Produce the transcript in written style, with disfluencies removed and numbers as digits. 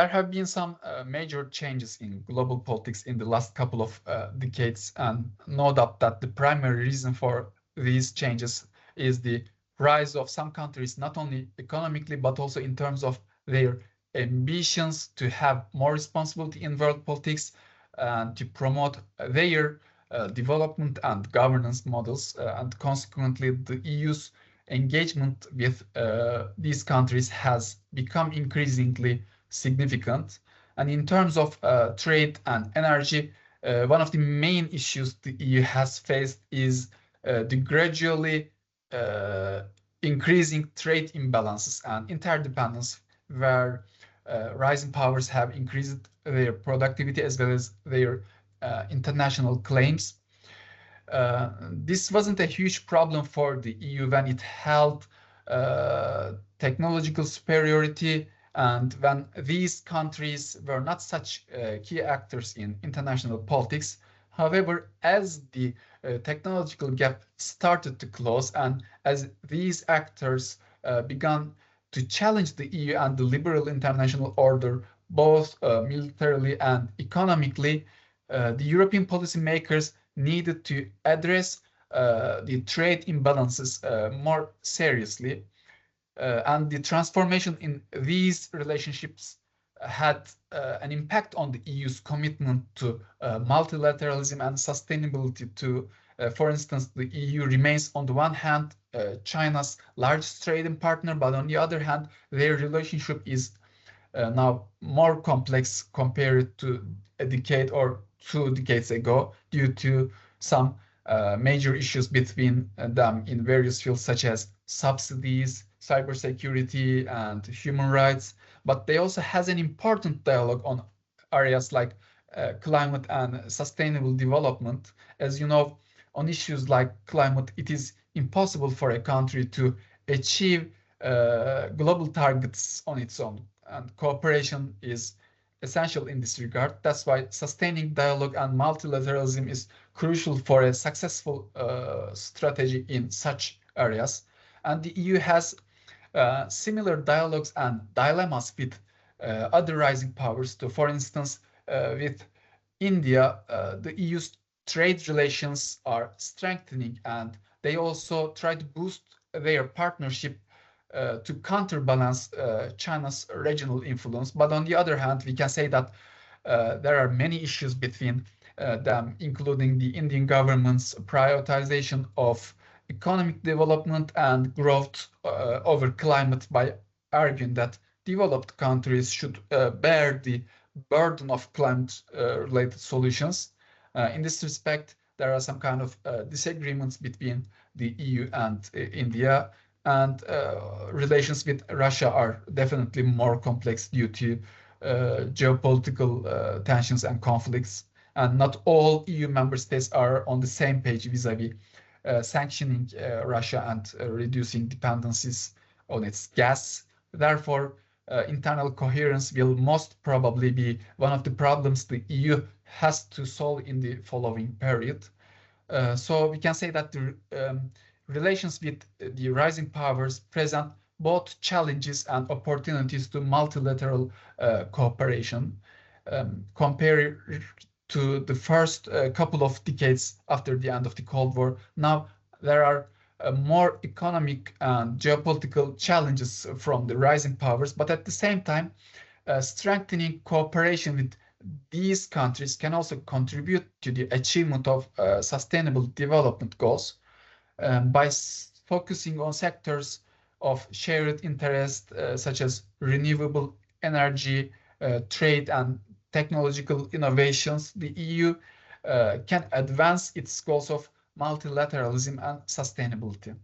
There have been some major changes in global politics in the last couple of decades, and no doubt that the primary reason for these changes is the rise of some countries, not only economically, but also in terms of their ambitions to have more responsibility in world politics and to promote their development and governance models. And consequently, the EU's engagement with these countries has become increasingly significant. And in terms of trade and energy, one of the main issues the EU has faced is the gradually increasing trade imbalances and interdependence, where rising powers have increased their productivity as well as their international claims. This wasn't a huge problem for the EU when it held technological superiority and when these countries were not such key actors in international politics. However, as the technological gap started to close and as these actors began to challenge the EU and the liberal international order, both militarily and economically, the European policymakers needed to address the trade imbalances more seriously. And the transformation in these relationships had an impact on the EU's commitment to multilateralism and sustainability. For instance, the EU remains on the one hand China's largest trading partner, but on the other hand, their relationship is now more complex compared to a decade or 2 decades ago due to some major issues between them in various fields such as subsidies, cybersecurity, and human rights. But they also has an important dialogue on areas like climate and sustainable development. As you know, on issues like climate, it is impossible for a country to achieve global targets on its own, and cooperation is essential in this regard. That's why sustaining dialogue and multilateralism is crucial for a successful strategy in such areas. And the EU has similar dialogues and dilemmas with other rising powers. So, for instance, with India, the EU's trade relations are strengthening, and they also try to boost their partnership to counterbalance China's regional influence. But on the other hand, we can say that there are many issues between them, including the Indian government's prioritization of economic development and growth over climate, by arguing that developed countries should bear the burden of climate-related solutions. In this respect, there are some kind of disagreements between the EU and India, and relations with Russia are definitely more complex due to geopolitical tensions and conflicts. And not all EU member states are on the same page vis-a-vis sanctioning Russia and reducing dependencies on its gas. Therefore, internal coherence will most probably be one of the problems the EU has to solve in the following period. So we can say that the relations with the rising powers present both challenges and opportunities to multilateral cooperation. Compared to the first couple of decades after the end of the Cold War, now there are more economic and geopolitical challenges from the rising powers, but at the same time, strengthening cooperation with these countries can also contribute to the achievement of sustainable development goals by focusing on sectors of shared interest such as renewable energy, trade, and technological innovations. The EU can advance its goals of multilateralism and sustainability.